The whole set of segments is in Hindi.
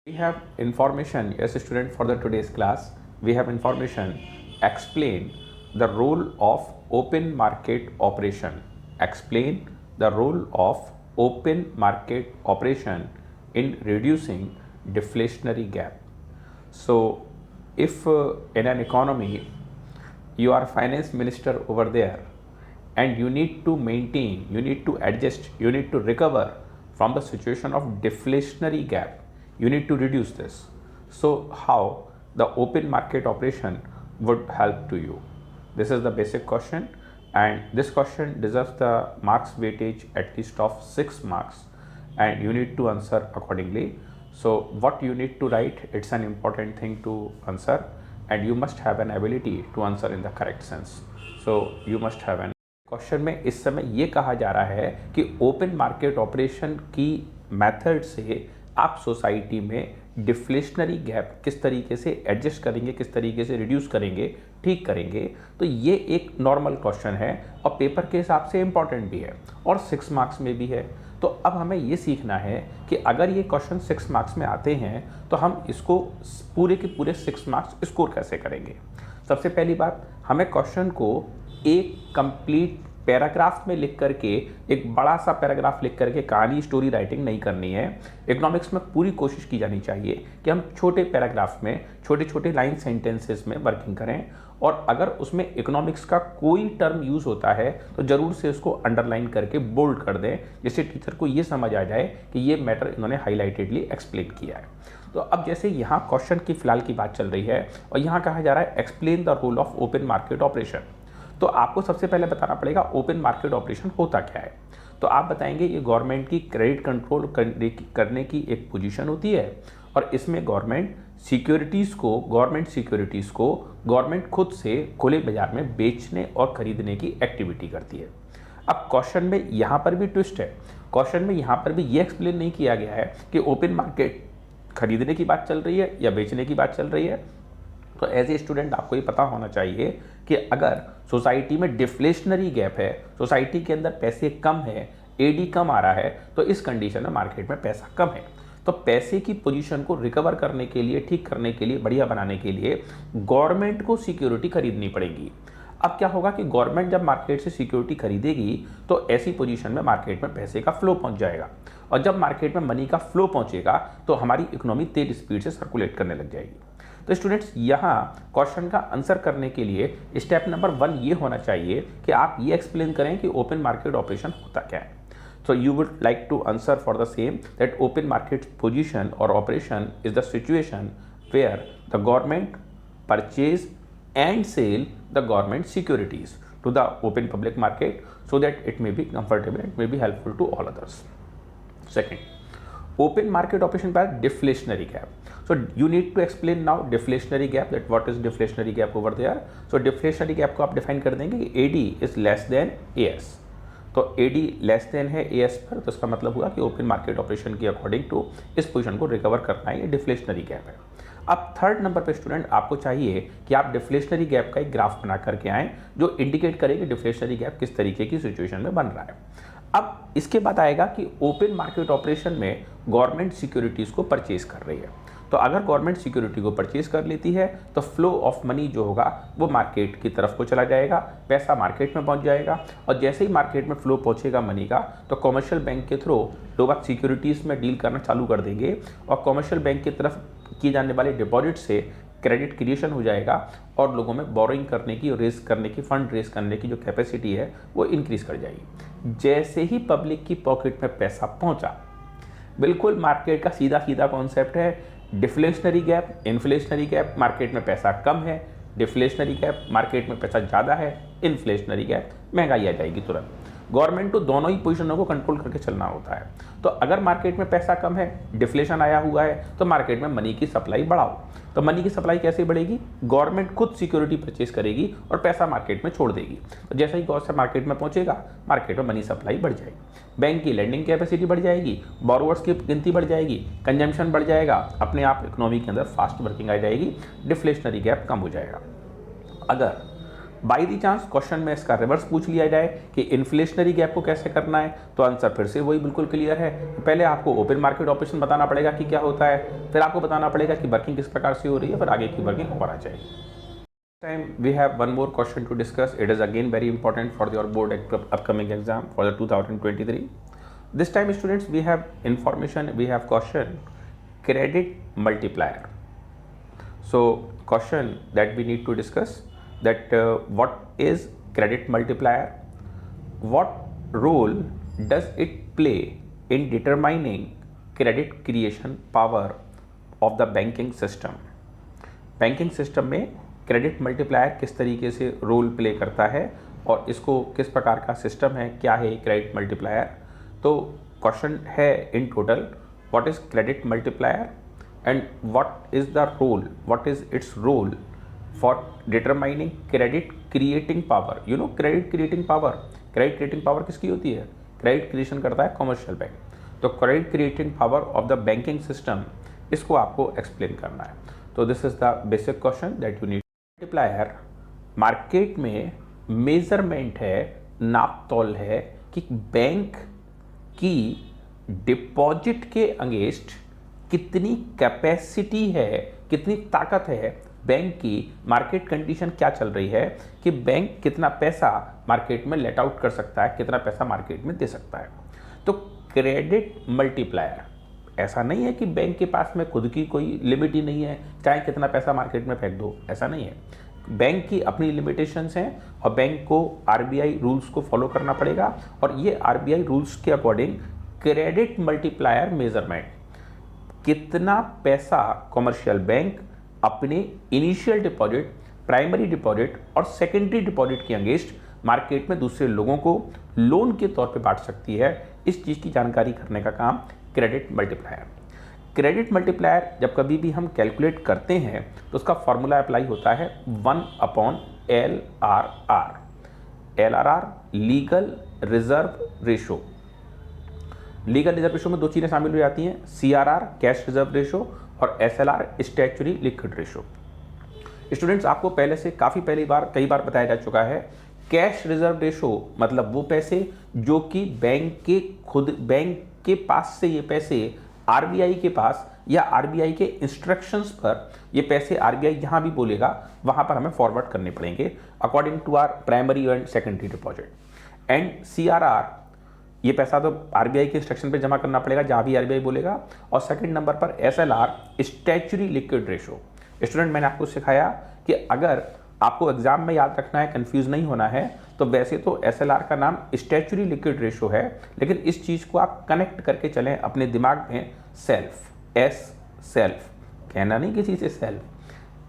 We have information, yes student, for the today's class. We have information, explain the role of open market operation. Explain the role of open market operation in reducing deflationary gap. So if in an economy you are finance minister over there and you need to maintain, you need to adjust, you need to recover from the situation of deflationary gap, you need to reduce this. So how the open market operation would help to you? This is the basic question, and this question deserves the marks weightage at least of 6 marks, and you need to answer accordingly. So what you need to write, it's an important thing to answer, and you must have an ability to answer in the correct sense. So you must have an question में इस समय ये कहा जा रहा है कि ओपन मार्केट ऑपरेशन की मेथड से आप सोसाइटी में डिफ्लेशनरी गैप किस तरीके से एडजस्ट करेंगे, किस तरीके से रिड्यूस करेंगे, ठीक करेंगे। तो ये एक नॉर्मल क्वेश्चन है और पेपर के हिसाब से इम्पॉर्टेंट भी है और 6 मार्क्स में भी है। तो अब हमें ये सीखना है कि अगर ये क्वेश्चन 6 मार्क्स में आते हैं तो हम इसको पूरे के पूरे 6 मार्क्स स्कोर कैसे करेंगे। सबसे पहली बात, हमें क्वेश्चन को एक कंप्लीट पैराग्राफ में लिख करके, एक बड़ा सा पैराग्राफ लिख करके कहानी स्टोरी राइटिंग नहीं करनी है। इकोनॉमिक्स में पूरी कोशिश की जानी चाहिए कि हम छोटे पैराग्राफ में, छोटे छोटे लाइन सेंटेंसेस में वर्किंग करें, और अगर उसमें इकोनॉमिक्स का कोई टर्म यूज़ होता है तो ज़रूर से उसको अंडरलाइन करके बोल्ड कर दें, जिससे टीचर को ये समझ आ जाए कि ये मैटर इन्होंने हाईलाइटेडली एक्सप्लेन किया है। तो अब जैसे यहाँ क्वेश्चन की फिलहाल की बात चल रही है और यहाँ कहा जा रहा है explain the role of open market operation, तो आपको सबसे पहले बताना पड़ेगा ओपन मार्केट ऑपरेशन होता क्या है। तो आप बताएंगे ये गवर्नमेंट की क्रेडिट कंट्रोल करने की एक पोजीशन होती है और इसमें गवर्नमेंट सिक्योरिटीज़ को गवर्नमेंट खुद से खुले बाजार में बेचने और खरीदने की एक्टिविटी करती है। अब क्वेश्चन में यहाँ पर भी ट्विस्ट है, क्वेश्चन में यहाँ पर भी ये एक्सप्लेन नहीं किया गया है कि ओपन मार्केट खरीदने की बात चल रही है या बेचने की बात चल रही है। तो एज ए स्टूडेंट आपको ये पता होना चाहिए कि अगर सोसाइटी में डिफ्लेशनरी गैप है, सोसाइटी के अंदर पैसे कम है, एडी कम आ रहा है, तो इस कंडीशन में मार्केट में पैसा कम है। तो पैसे की पोजीशन को रिकवर करने के लिए, ठीक करने के लिए, बढ़िया बनाने के लिए गवर्नमेंट को सिक्योरिटी खरीदनी पड़ेगी। अब क्या होगा कि गवर्नमेंट जब मार्केट से सिक्योरिटी खरीदेगी तो ऐसी पोजीशन में मार्केट में पैसे का फ्लो पहुंच जाएगा, और जब मार्केट में मनी का फ्लो पहुंचेगा तो हमारी इकोनॉमी तेज स्पीड से सर्कुलेट करने लग जाएगी। तो स्टूडेंट्स, यहाँ क्वेश्चन का आंसर करने के लिए स्टेप नंबर 1 ये होना चाहिए कि आप ये एक्सप्लेन करें कि ओपन मार्केट ऑपरेशन होता क्या है। So you would like to answer for the same, that open market position or operation is the situation where the government purchase and sell the government securities to the open public market so that it may be comfortable, it may be helpful to all others. Second, open market operation by deflationary gap. So you need to explain now deflationary gap, that what is deflationary gap over there. So deflationary gap को आप define कर देंगे कि AD is less than AS. तो AD लेस देन है AS पर, तो इसका मतलब हुआ कि ओपन मार्केट ऑपरेशन के अकॉर्डिंग टू इस पोजीशन को रिकवर करना है, ये डिफ्लेशनरी गैप है। अब थर्ड नंबर पे स्टूडेंट आपको चाहिए कि आप डिफ्लेशनरी गैप का एक ग्राफ बना करके आएँ जो इंडिकेट करे कि डिफ्लेशनरी गैप किस तरीके की सिचुएशन में बन रहा है। अब इसके बाद आएगा कि ओपन मार्केट ऑपरेशन में गवर्नमेंट सिक्योरिटीज़ को परचेज कर रही है। तो अगर गवर्नमेंट सिक्योरिटी को परचेज कर लेती है तो फ्लो ऑफ मनी जो होगा वो मार्केट की तरफ को चला जाएगा, पैसा मार्केट में पहुंच जाएगा, और जैसे ही मार्केट में फ्लो पहुंचेगा मनी का तो कमर्शियल बैंक के थ्रू लोग अब सिक्योरिटीज़ में डील करना चालू कर देंगे और कमर्शियल बैंक की तरफ किए जाने वाले डिपॉजिट से क्रेडिट क्रिएशन हो जाएगा और लोगों में बोरोइंग करने की और रेज करने की, फंड रेज करने की जो कैपेसिटी है वो इंक्रीज कर जाएगी। जैसे ही पब्लिक की पॉकेट में पैसा पहुंचा, बिल्कुल मार्केट का सीधा सीधा कॉन्सेप्ट है, deflationary gap, inflationary gap, market में पैसा कम है, डिफ्लेशनरी गैप, मार्केट में पैसा ज़्यादा है, इन्फ्लेशनरी गैप, महंगाई आ जाएगी तुरंत। गवर्नमेंट को दोनों ही पोजीशनों को कंट्रोल करके चलना होता है। तो अगर मार्केट में पैसा कम है, डिफ्लेशन आया हुआ है, तो मार्केट में मनी की सप्लाई बढ़ाओ। तो मनी की सप्लाई कैसे बढ़ेगी? गवर्नमेंट खुद सिक्योरिटी परचेज करेगी और पैसा मार्केट में छोड़ देगी। तो जैसे ही पैसा मार्केट में पहुंचेगा, मार्केट में मनी सप्लाई बढ़ जाएगी, बैंक की लेंडिंग कैपेसिटी बढ़ जाएगी, बोरोवर्स की गिनती बढ़ जाएगी, कंजम्पशन बढ़ जाएगा, अपने आप इकोनॉमी के अंदर फास्ट वर्किंग आ जाएगी, डिफ्लेशनरी गैप कम हो जाएगा। अगर बाई दी चांस क्वेश्चन में इसका रिवर्स पूछ लिया जाए कि इन्फ्लेशनरी गैप को कैसे करना है, तो आंसर फिर से वही बिल्कुल क्लियर है। पहले आपको ओपन मार्केट ऑपरेशन बताना पड़ेगा कि क्या होता है, फिर आपको बताना पड़ेगा कि वर्किंग किस प्रकार से हो रही है, फिर आगे की वर्किंग होना चाहिए। Time we have one more question to discuss. It is again very important for your board upcoming exam for the 2023. This time students we have information, we have question credit multiplier. So question that we need to discuss that what is credit multiplier, what role does it play in determining credit creation power of the banking system. Banking system में क्रेडिट मल्टीप्लायर किस तरीके से रोल प्ले करता है और इसको किस प्रकार का सिस्टम है, क्या है क्रेडिट मल्टीप्लायर। तो क्वेश्चन है in total what is credit multiplier and what is the role, what is its role for determining credit creating power. You know credit creating power, credit creating power किसकी होती है, क्रेडिट क्रिएशन करता है कमर्शियल बैंक। तो credit creating power of the banking system, इसको आपको एक्सप्लेन करना है। तो this is the basic question that you need. Multiplier market में मेजरमेंट है, नाप तोल है कि बैंक की डिपॉजिट के अगेंस्ट कितनी कैपेसिटी है, कितनी ताकत है बैंक की, मार्केट कंडीशन क्या चल रही है कि बैंक कितना पैसा मार्केट में लेट आउट कर सकता है, कितना पैसा मार्केट में दे सकता है। तो क्रेडिट मल्टीप्लायर ऐसा नहीं है कि बैंक के पास में खुद की कोई लिमिट ही नहीं है, चाहे कितना पैसा मार्केट में फेंक दो, ऐसा नहीं है। बैंक की अपनी लिमिटेशंस हैं और बैंक को आरबीआई रूल्स को फॉलो करना पड़ेगा और ये आरबीआई रूल्स के अकॉर्डिंग क्रेडिट मल्टीप्लायर मेजरमेंट, कितना पैसा कमर्शियल बैंक अपने इनिशियल डिपॉजिट, प्राइमरी डिपॉजिट और सेकेंडरी डिपॉजिट के अगेंस्ट मार्केट में दूसरे लोगों को लोन के तौर पे बांट सकती है, इस चीज़ की जानकारी करने का काम क्रेडिट मल्टीप्लायर। क्रेडिट मल्टीप्लायर जब कभी भी हम कैलकुलेट करते हैं तो उसका फॉर्मूला अप्लाई होता है 1/LRR। LRR legal reserve ratio. Legal reserve ratio में दो चीज़ें शामिल हो जाती हैं, CRR कैश रिजर्व रेशो और SLR statutory liquid ratio. Students आपको पहले से कई बार बताया जा चुका है, कैश रिजर्व रेशो मतलब वो पैसे जो कि बैंक के पास से ये पैसे आरबीआई के पास या आरबीआई के इंस्ट्रक्शंस पर ये पैसे आरबीआई जहां भी बोलेगा वहां पर हमें फॉरवर्ड करने पड़ेंगे according to our primary and secondary deposit. And CRR ये पैसा तो आरबीआई के इंस्ट्रक्शन पे जमा करना पड़ेगा जहां भी आरबीआई बोलेगा। और सेकंड नंबर पर SLR statutory liquid ratio. Student मैंने आपको सिखाया कि अगर आपको एग्जाम में याद रखना है, कंफ्यूज नहीं होना है, तो वैसे तो SLR का नाम स्टैच्यूटरी लिक्विड रेशो है, लेकिन इस चीज़ को आप कनेक्ट करके चलें अपने दिमाग में, सेल्फ कहना नहीं किसी से सेल्फ,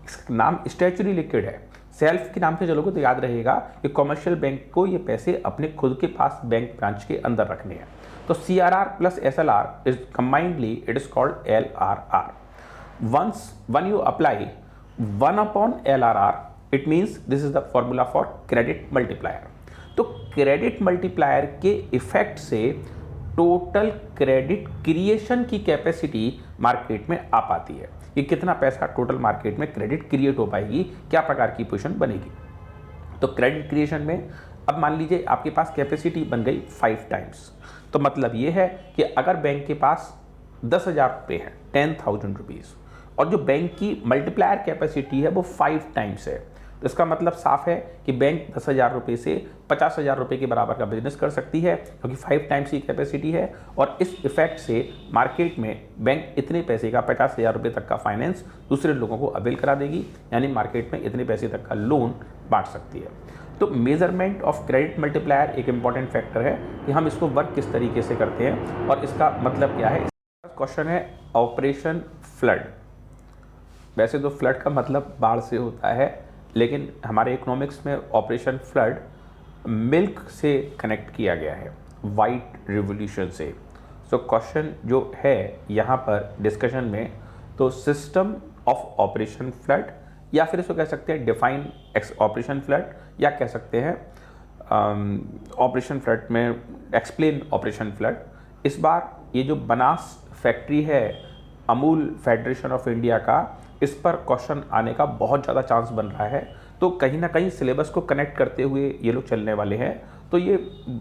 इसका नाम स्टैच्यूटरी लिक्विड है, सेल्फ के नाम से चलोगे तो याद रहेगा कि कमर्शियल बैंक को ये पैसे अपने खुद के पास बैंक ब्रांच के अंदर रखने हैं। तो CRR plus SLR is combinedly it is called LRR। when you apply 1/LRR it means this is the formula for credit multiplier। तो क्रेडिट मल्टीप्लायर के इफेक्ट से टोटल क्रेडिट क्रिएशन की कैपेसिटी मार्केट में आ पाती है, कि कितना पैसा टोटल मार्केट में क्रेडिट क्रिएट हो पाएगी, क्या प्रकार की पोजीशन बनेगी। तो क्रेडिट क्रिएशन में अब मान लीजिए आपके पास कैपेसिटी बन गई 5 टाइम्स, तो मतलब ये है कि अगर बैंक के पास 10,000 रुपये है, 10,000 रुपीज़, और जो बैंक की मल्टीप्लायर कैपेसिटी है वो 5 टाइम्स है, तो इसका मतलब साफ है कि बैंक 10,000 रुपये से 50,000 रुपये के बराबर का बिजनेस कर सकती है, क्योंकि 5 टाइम्स की कैपेसिटी है। और इस इफेक्ट से मार्केट में बैंक इतने पैसे का 50,000 रुपये तक का फाइनेंस दूसरे लोगों को अवेल करा देगी, यानी मार्केट में इतने पैसे तक का लोन बांट सकती है। तो मेजरमेंट ऑफ क्रेडिट मल्टीप्लायर एक इंपॉर्टेंट फैक्टर है कि हम इसको वर्क किस तरीके से करते हैं और इसका मतलब क्या है। क्वेश्चन है ऑपरेशन फ्लड। वैसे तो फ्लड का मतलब बाढ़ से होता है, लेकिन हमारे इकोनॉमिक्स में ऑपरेशन फ्लड मिल्क से कनेक्ट किया गया है, वाइट रिवॉल्यूशन से। सो क्वेश्चन जो है यहाँ पर डिस्कशन में, तो सिस्टम ऑफ ऑपरेशन फ्लड, या फिर इसको कह सकते हैं डिफाइन ऑपरेशन फ्लड, या कह सकते हैं ऑपरेशन फ्लड में एक्सप्लेन ऑपरेशन फ्लड। इस बार ये जो बनास फैक्ट्री है अमूल फेडरेशन ऑफ इंडिया का, इस पर क्वेश्चन आने का बहुत ज़्यादा चांस बन रहा है। तो कहीं ना कहीं सिलेबस को कनेक्ट करते हुए ये लोग चलने वाले हैं। तो ये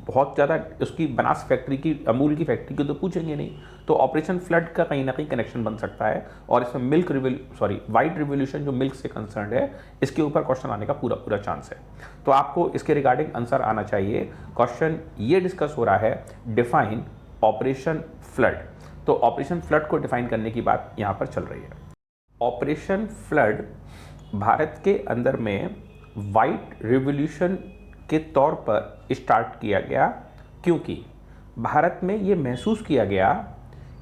बहुत ज़्यादा उसकी बनास फैक्ट्री की, अमूल की फैक्ट्री की तो पूछेंगे नहीं, तो ऑपरेशन फ्लड का कहीं ना कहीं कनेक्शन बन सकता है। और इसमें वाइट रिवोल्यूशन जो मिल्क से कंसर्न है, इसके ऊपर क्वेश्चन आने का पूरा पूरा चांस है। तो आपको इसके रिगार्डिंग आंसर आना चाहिए। क्वेश्चन ये डिस्कस हो रहा है, डिफाइन ऑपरेशन फ्लड। तो ऑपरेशन फ्लड को डिफाइन करने की बात यहाँ पर चल रही है। ऑपरेशन फ्लड भारत के अंदर में वाइट रिवोल्यूशन के तौर पर स्टार्ट किया गया, क्योंकि भारत में ये महसूस किया गया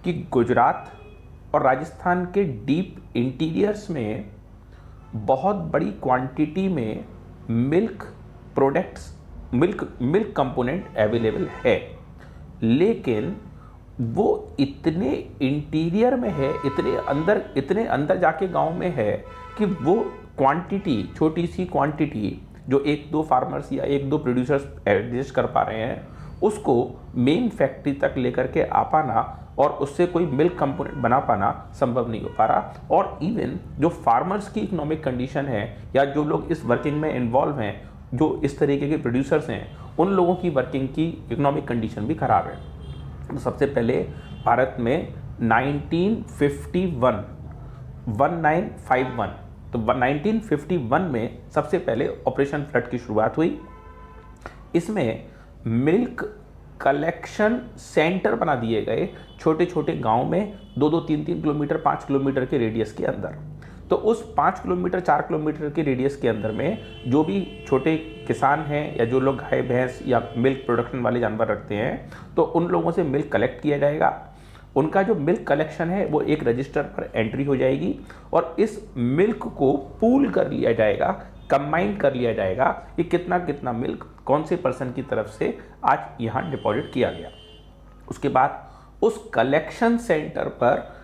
कि गुजरात और राजस्थान के डीप इंटीरियर्स में बहुत बड़ी क्वांटिटी में milk products, milk component available है, लेकिन वो इतने इंटीरियर में है, इतने अंदर जाके गांव में है कि वो क्वांटिटी, छोटी सी क्वांटिटी जो एक दो फार्मर्स या एक दो प्रोड्यूसर्स एडजस्ट कर पा रहे हैं, उसको मेन फैक्ट्री तक लेकर के आ पाना और उससे कोई मिल्क कंपोनेंट बना पाना संभव नहीं हो पा रहा। और इवन जो फार्मर्स की इकोनॉमिक कंडीशन है, या जो लोग इस वर्किंग में इन्वॉल्व हैं, जो इस तरीके के प्रोड्यूसर्स हैं, उन लोगों की वर्किंग की इकोनॉमिक कंडीशन भी खराब है। तो सबसे पहले भारत में 1951 में सबसे पहले ऑपरेशन फ्लड की शुरुआत हुई। इसमें मिल्क कलेक्शन सेंटर बना दिए गए छोटे छोटे गांव में, 2-2, 3-3 किलोमीटर, 5 किलोमीटर के रेडियस के अंदर। तो उस 5 किलोमीटर, 4 किलोमीटर के रेडियस के अंदर में जो भी छोटे किसान हैं या जो लोग गाय भैंस या मिल्क प्रोडक्शन वाले जानवर रखते हैं, तो उन लोगों से मिल्क कलेक्ट किया जाएगा। उनका जो मिल्क कलेक्शन है वो एक रजिस्टर पर एंट्री हो जाएगी और इस मिल्क को पूल कर लिया जाएगा, कंबाइन कर लिया जाएगा कि कितना कितना मिल्क कौन से पर्सन की तरफ से आज यहाँ डिपॉजिट किया गया। उसके बाद उस कलेक्शन सेंटर पर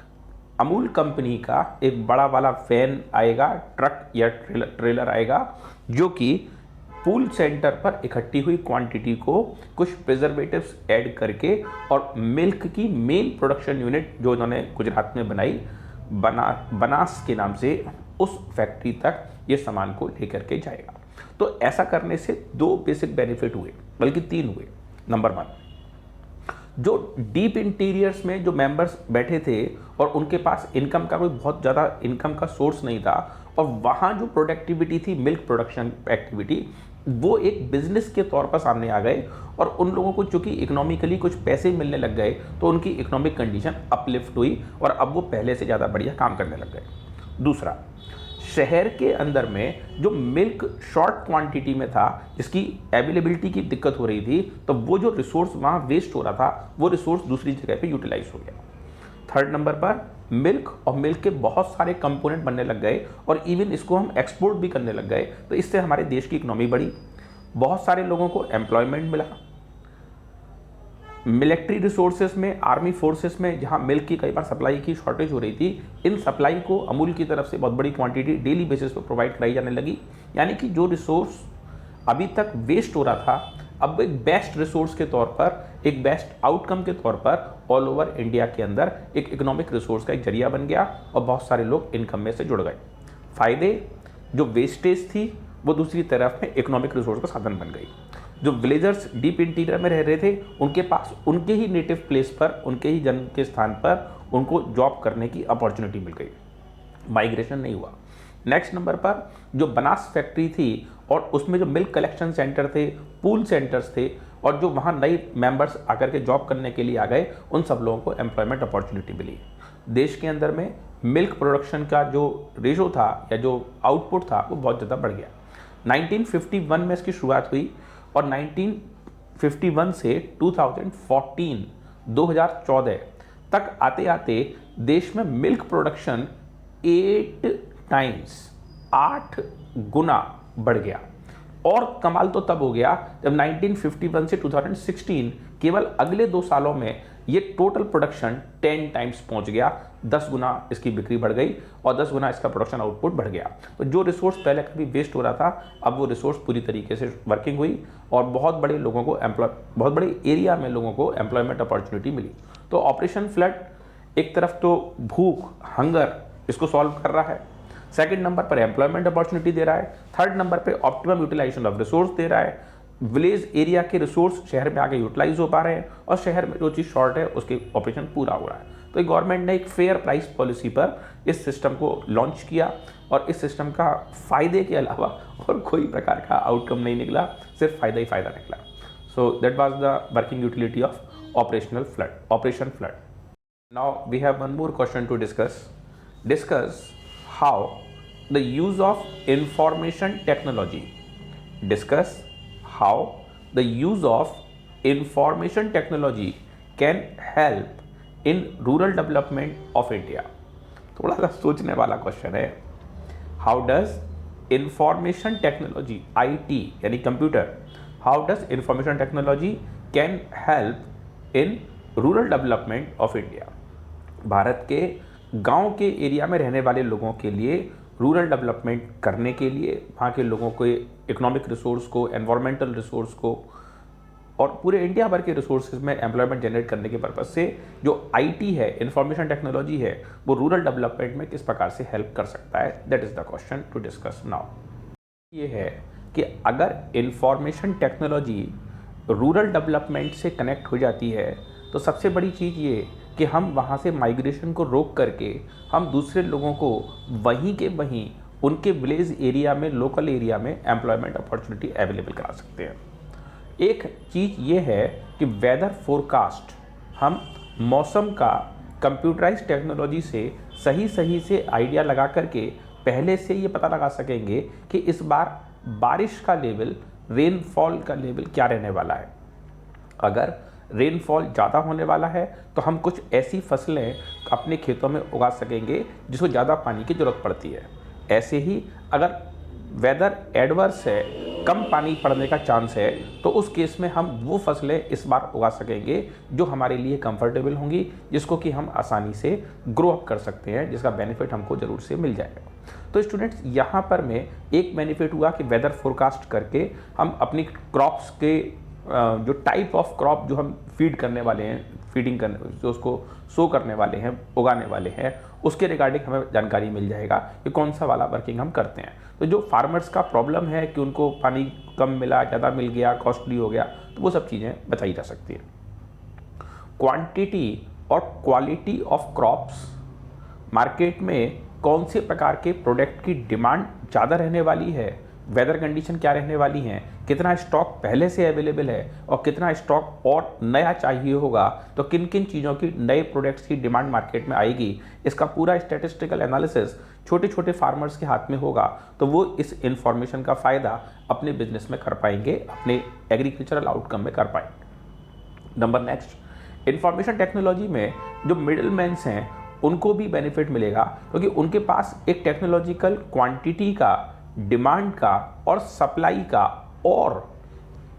अमूल कंपनी का एक बड़ा वाला वैन आएगा, ट्रक या ट्रेलर आएगा, जो कि पूल सेंटर पर इकट्ठी हुई क्वांटिटी को कुछ प्रिजर्वेटिव्स ऐड करके और मिल्क की मेन प्रोडक्शन यूनिट जो उन्होंने गुजरात में बनाई, बनास के नाम से, उस फैक्ट्री तक ये सामान को लेकर के जाएगा। तो ऐसा करने से 2 बेसिक बेनिफिट हुए, बल्कि 3 हुए। नंबर 1, जो डीप इंटीरियर्स में जो मेंबर्स बैठे थे और उनके पास इनकम का कोई बहुत ज़्यादा इनकम का सोर्स नहीं था, और वहाँ जो प्रोडक्टिविटी थी, मिल्क प्रोडक्शन एक्टिविटी, वो एक बिजनेस के तौर पर सामने आ गए। और उन लोगों को चूंकि इकोनॉमिकली कुछ पैसे मिलने लग गए, तो उनकी इकोनॉमिक कंडीशन अपलिफ्ट हुई और अब वो पहले से ज़्यादा बढ़िया काम करने लग गए। दूसरा, शहर के अंदर में जो मिल्क शॉर्ट क्वांटिटी में था, जिसकी अवेलेबिलिटी की दिक्कत हो रही थी, तो वो जो रिसोर्स वहाँ वेस्ट हो रहा था, वो रिसोर्स दूसरी जगह पे यूटिलाइज हो गया। थर्ड नंबर पर मिल्क और मिल्क के बहुत सारे कंपोनेंट बनने लग गए और इवन इसको हम एक्सपोर्ट भी करने लग गए। तो इससे हमारे देश की इकोनॉमी बढ़ी, बहुत सारे लोगों को एम्प्लॉयमेंट मिला। मिलिट्री रिसोर्सेज में, आर्मी फोर्सेस में जहां मिल्क की कई बार सप्लाई की शॉर्टेज हो रही थी, इन सप्लाई को अमूल की तरफ से बहुत बड़ी क्वांटिटी डेली बेसिस पर प्रोवाइड कराई जाने लगी। यानी कि जो रिसोर्स अभी तक वेस्ट हो रहा था, अब एक बेस्ट रिसोर्स के तौर पर, एक बेस्ट आउटकम के तौर पर ऑल ओवर इंडिया के अंदर एक इकोनॉमिक रिसोर्स का एक जरिया बन गया और बहुत सारे लोग इनकम में से जुड़ गए। फायदे, जो वेस्टेज थी वो दूसरी तरफ में इकोनॉमिक रिसोर्स का साधन बन गई। जो विलेजर्स डीप इंटीरियर में रह रहे थे, उनके पास उनके ही नेटिव प्लेस पर, उनके ही जन्म के स्थान पर उनको जॉब करने की अपॉर्चुनिटी मिल गई, माइग्रेशन नहीं हुआ। नेक्स्ट नंबर पर जो बनास फैक्ट्री थी और उसमें जो मिल्क कलेक्शन सेंटर थे, पूल सेंटर्स थे, और जो वहाँ नए मेंबर्स आकर के जॉब करने के लिए आ गए, उन सब लोगों को एम्प्लॉयमेंट अपॉर्चुनिटी मिली। देश के अंदर में मिल्क प्रोडक्शन का जो रेशो था या जो आउटपुट था वो बहुत ज़्यादा बढ़ गया। 1951 में इसकी शुरुआत हुई और 1951 से 2014 तक आते आते देश में मिल्क प्रोडक्शन 8 गुना बढ़ गया। और कमाल तो तब हो गया जब 1951 से 2016 केवल अगले 2 सालों में ये टोटल प्रोडक्शन 10 टाइम्स पहुंच गया। 10 गुना इसकी बिक्री बढ़ गई और 10 गुना इसका प्रोडक्शन आउटपुट बढ़ गया। तो जो रिसोर्स पहले कभी वेस्ट हो रहा था, अब वो रिसोर्स पूरी तरीके से वर्किंग हुई और बहुत बड़े लोगों को बहुत बड़े एरिया में लोगों को एम्प्लॉयमेंट अपॉर्चुनिटी मिली। तो ऑपरेशन फ्लड एक तरफ तो भूख, हंगर, इसको सॉल्व कर रहा है, सेकंड नंबर पर एम्प्लॉयमेंट अपॉर्चुनिटी दे रहा है, थर्ड नंबर पे ऑप्टिमम यूटिलाइजेशन ऑफ रिसोर्स दे रहा है, विलेज एरिया के रिसोर्स शहर में आगे यूटिलाइज हो पा रहे हैं और शहर में जो चीज़ शॉर्ट है उसके ऑपरेशन पूरा हो रहा है। तो गवर्नमेंट ने एक फेयर प्राइस पॉलिसी पर इस सिस्टम को लॉन्च किया और इस सिस्टम का फायदे के अलावा और कोई प्रकार का आउटकम नहीं निकला, सिर्फ फायदा ही फायदा निकला। So that was the working utility of operation flood. Now we have one more question to discuss how the use of information technology how the use of information technology can help in rural development of India। थोड़ा सा सोचने वाला क्वेश्चन है। How does information technology IT यानी computer how does information technology can help in rural development of India। Bharat के गांव के एरिया में रहने वाले लोगों के लिए रूरल डेवलपमेंट करने के लिए, वहाँ के लोगों को इकोनॉमिक रिसोर्स को, एनवायरमेंटल रिसोर्स को और पूरे इंडिया भर के रिसोर्सेज में एम्प्लॉयमेंट जनरेट करने के पर्पज़ से जो आईटी है, इंफॉर्मेशन टेक्नोलॉजी है, वो रूरल डेवलपमेंट में किस प्रकार से हेल्प कर सकता है। That is the question to discuss now. ये है कि अगर इंफॉर्मेशन टेक्नोलॉजी रूरल डेवलपमेंट से कनेक्ट हो जाती है तो सबसे बड़ी चीज़ ये कि हम वहाँ से माइग्रेशन को रोक करके हम दूसरे लोगों को वहीं के वहीं उनके विलेज एरिया में, लोकल एरिया में एम्प्लॉयमेंट अपॉर्चुनिटी अवेलेबल करा सकते हैं। एक चीज़ ये है कि वेदर फोरकास्ट हम मौसम का कंप्यूटराइज टेक्नोलॉजी से सही से आइडिया लगा करके पहले से ये पता लगा सकेंगे कि इस बार बारिश का लेवल, रेनफॉल का लेवल क्या रहने वाला है। अगर रेनफॉल ज़्यादा होने वाला है तो हम कुछ ऐसी फसलें अपने खेतों में उगा सकेंगे जिसको ज़्यादा पानी की ज़रूरत पड़ती है। ऐसे ही अगर वेदर एडवर्स है, कम पानी पड़ने का चांस है, तो उस केस में हम वो फसलें इस बार उगा सकेंगे जो हमारे लिए कंफर्टेबल होंगी, जिसको कि हम आसानी से ग्रो अप कर सकते हैं, जिसका बेनिफिट हमको ज़रूर से मिल जाएगा। तो स्टूडेंट्स, यहाँ पर में एक बेनिफिट हुआ कि वेदर फोरकास्ट करके हम अपनी क्रॉप्स के जो टाइप ऑफ क्रॉप जो हम फीड करने वाले हैं, फीडिंग करने जो उसको सो करने वाले हैं, उगाने वाले हैं, उसके रिगार्डिंग हमें जानकारी मिल जाएगा कि कौन सा वाला वर्किंग हम करते हैं। तो जो फार्मर्स का प्रॉब्लम है कि उनको पानी कम मिला, ज़्यादा मिल गया, कॉस्टली हो गया, तो वो सब चीज़ें बचाई जा सकती है। क्वांटिटी और क्वालिटी ऑफ क्रॉप्स, मार्केट में कौन से प्रकार के प्रोडक्ट की डिमांड ज़्यादा रहने वाली है, वेदर कंडीशन क्या रहने वाली हैं, कितना स्टॉक पहले से अवेलेबल है और कितना स्टॉक और नया चाहिए होगा, तो किन किन चीज़ों की नए प्रोडक्ट्स की डिमांड मार्केट में आएगी, इसका पूरा स्टैटिस्टिकल एनालिसिस छोटे छोटे फार्मर्स के हाथ में होगा। तो वो इस इंफॉर्मेशन का फ़ायदा अपने बिजनेस में कर पाएंगे, अपने एग्रीकल्चरल आउटकम में कर पाएंगे। नंबर नेक्स्ट, इंफॉर्मेशन टेक्नोलॉजी में जो मिडल मैन्स हैं उनको भी बेनिफिट मिलेगा, क्योंकि उनके पास एक टेक्नोलॉजिकल क्वांटिटी का, डिमांड का और सप्लाई का, और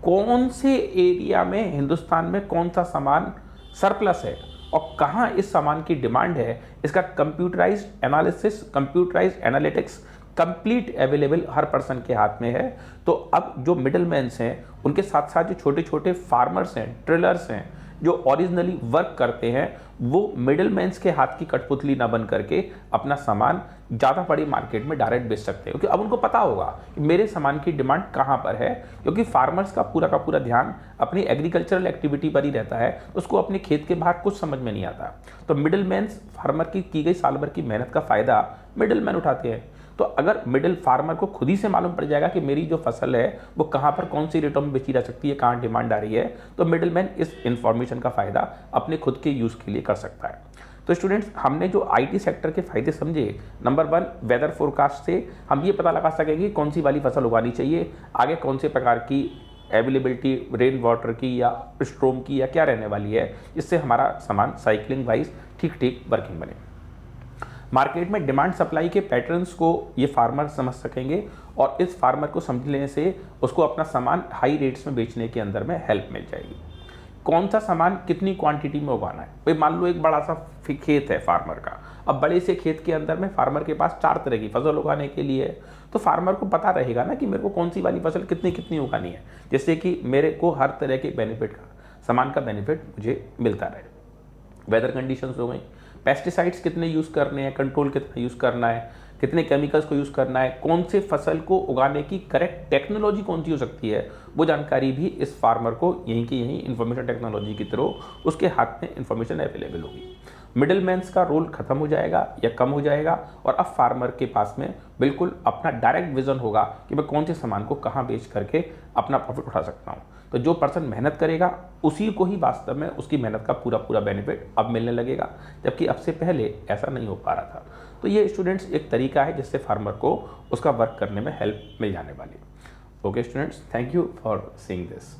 कौन से एरिया में हिंदुस्तान में कौन सा सामान सरप्लस है और कहाँ इस सामान की डिमांड है, इसका computerised analysis, computerised analytics complete available हर पर्सन के हाथ में है। तो अब जो मिडल मैन्स हैं उनके साथ साथ जो छोटे छोटे फार्मर्स हैं, ट्रेलर्स हैं, जो ओरिजिनली वर्क करते हैं, वो मिडल मैन्स के हाथ की कठपुतली ना बन करके अपना सामान ज़्यादा बड़ी मार्केट में डायरेक्ट बेच सकते हैं, क्योंकि अब उनको पता होगा कि मेरे सामान की डिमांड कहाँ पर है। क्योंकि फार्मर्स का पूरा ध्यान अपनी एग्रीकल्चरल एक्टिविटी पर ही रहता है, उसको अपने खेत के बाहर कुछ समझ में नहीं आता। तो मिडल मैन्स, फार्मर की गई साल भर की मेहनत का फ़ायदा मिडल मैन उठाते हैं। तो अगर मिडिल फार्मर को खुद ही से मालूम पड़ जाएगा कि मेरी जो फसल है वो कहाँ पर कौन सी रेटों में बेची जा सकती है, कहाँ डिमांड आ रही है, तो मिडिल मैन इस इंफॉर्मेशन का फ़ायदा अपने खुद के यूज़ के लिए कर सकता है। तो स्टूडेंट्स, हमने जो आईटी सेक्टर के फ़ायदे समझे, नंबर 1 वेदर फोरकास्ट से हम ये पता लगा सकेंगे कौन सी वाली फसल उगानी चाहिए, आगे कौन से प्रकार की अवेलेबिलिटी रेन वाटर की या स्ट्रोम की या क्या रहने वाली है, इससे हमारा सामान साइकिलिंग वाइज ठीक वर्किंग बने। मार्केट में डिमांड सप्लाई के पैटर्न्स को ये फार्मर समझ सकेंगे और इस फार्मर को समझने से उसको अपना सामान हाई रेट्स में बेचने के अंदर में हेल्प मिल जाएगी। कौन सा सामान कितनी क्वांटिटी में उगाना है। भाई मान लो एक बड़ा सा खेत है फार्मर का, अब बड़े से खेत के अंदर में फार्मर के पास 4 तरह की फसल उगाने के लिए, तो फार्मर को पता रहेगा ना कि मेरे को कौन सी वाली फसल कितनी उगानी है, जिससे कि मेरे को हर तरह के बेनिफिट का, सामान का बेनिफिट मुझे मिलता रहे। वेदर कंडीशंस हो गई, पेस्टिसाइड्स कितने यूज़ करने हैं, कंट्रोल कितना यूज़ करना है, कितने केमिकल्स को यूज़ करना है, कौन से फसल को उगाने की करेक्ट टेक्नोलॉजी कौन सी हो सकती है, वो जानकारी भी इस फार्मर को यहीं की यहीं इंफॉर्मेशन टेक्नोलॉजी के थ्रू उसके हाथ में इंफॉर्मेशन अवेलेबल होगी। मिडलमैन्स का रोल खत्म हो जाएगा या कम हो जाएगा और अब फार्मर के पास में बिल्कुल अपना डायरेक्ट विजन होगा कि मैं कौन से सामान को कहाँ बेच करके अपना प्रॉफिट उठा सकता हूँ। तो जो पर्सन मेहनत करेगा उसी को ही वास्तव में उसकी मेहनत का पूरा पूरा बेनिफिट अब मिलने लगेगा, जबकि अब से पहले ऐसा नहीं हो पा रहा था। तो ये स्टूडेंट्स एक तरीका है जिससे फार्मर को उसका वर्क करने में हेल्प मिल जाने वाली। Okay students, thank you for seeing this.